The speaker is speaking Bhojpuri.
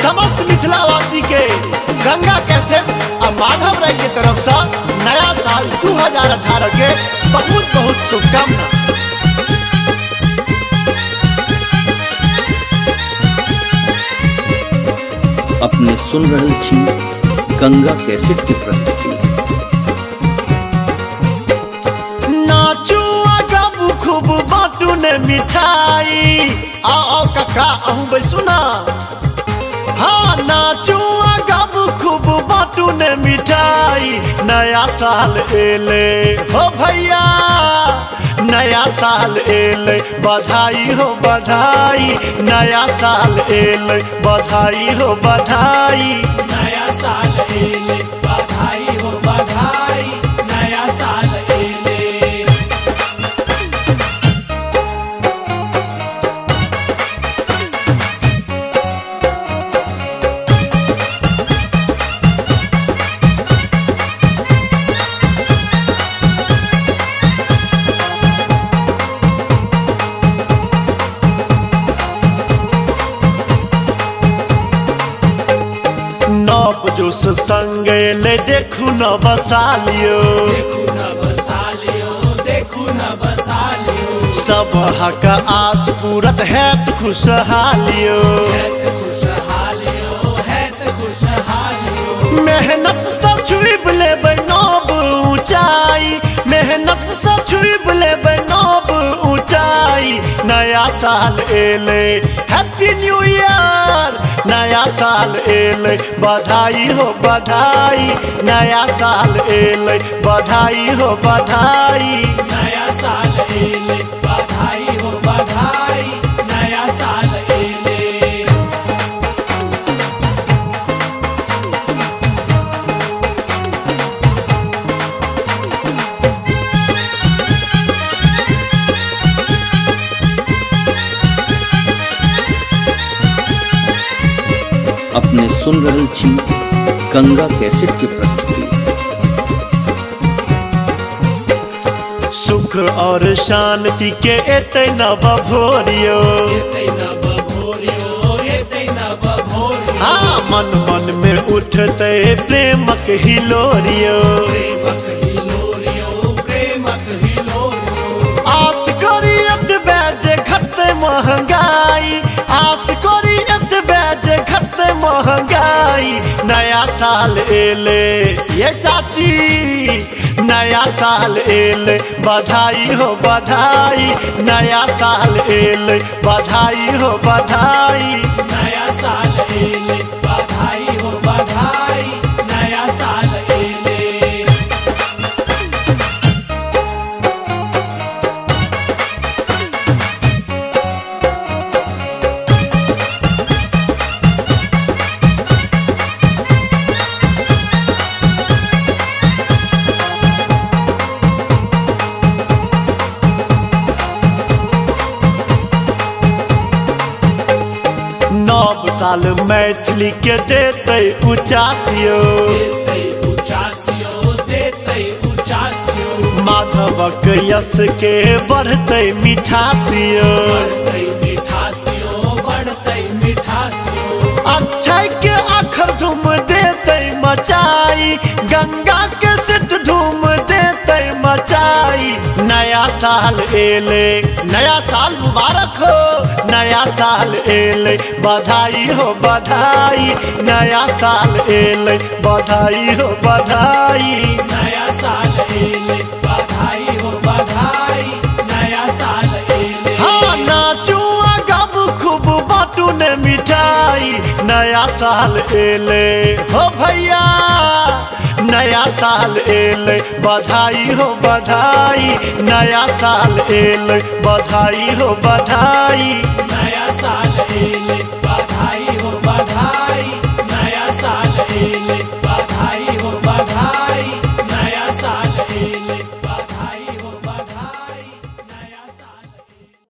समस्त मिथिलावासी के गंगा कैसेट और माधव राय की तरफ से नया साल 2018 के बहुत बहुत शुभकामना। अपने सुन रहल छी गंगा कैसेट की प्रस्तुति। नाचू गाबू खूब बाटू ने मिठाई, आओ काका आहू बैसू ना। हाँ नाचू गाबू खूब बाटू ने मिठाई, नया साल एले हो भैया, नया साल एले बधाई हो बधाई, नया साल एले बधाई हो बधाई, नया साल एले बधाई हो बधाई, नया साल एले। नव जोश संग ले देखू न बसालियो, देखू न बसालियो, देखू न बसालियो, सब हक आस पूरत है खुशहालियो, हैत खुशहालियो, हैत खुशहालियो। मेहनत से छुब ले नब ऊंचाई, मेहनत से छुब ले नब ऊंचाई, नया साल एले हैप्पी न्यू ईयर, नया साल एले बधाई हो बधाई, नया साल एले बधाई हो बधाई, नया साल एले बधाई हो बधाई, नया साल एले। अपने सुन रहल छी गंगा कैसेट की प्रस्तुति। सुख और शांति के एते नव भोरियो, एते नव भोरियो, एते नव भोरियो, हाँ मन मन में उठते प्रेमक हिलोरियो, प्रेमक हिलोरियो, प्रेमक हिलोरियो। आस करी एतबे जे घटते महंगाई, आस करी एतबे जे घटते महंगाई, नया साल एले ये चाची, नया साल एले बधाई हो बधाई, नया साल एले बधाई हो बधाई, नया साल एले बधाई हो बधाई, नया साल एले। नव साल मैथिली के देते उचासियो, देतै उचासियो, देतै उचासियो, माधवक यश के बढ़ते मिठासियो, बढ़तै मिठासियो, बढ़तै मिठासियो। अक्षय के अखर धूम देते मचाई, गंगा के सिट धूम देते मचाई, नया साल एले नया साल मुबारक हो, नया साल एले बधाई हो बधाई, नया साल एले बधाई हो बधाई, नया साल एले बधाई हो बधाई, नया साल एले। हाँ नाचू गाबू खूब बाटू ने मिठाई, नया साल एले हो भैया, नया साल एले बधाई हो बधाई, नया साल एले बधाई हो बधाई।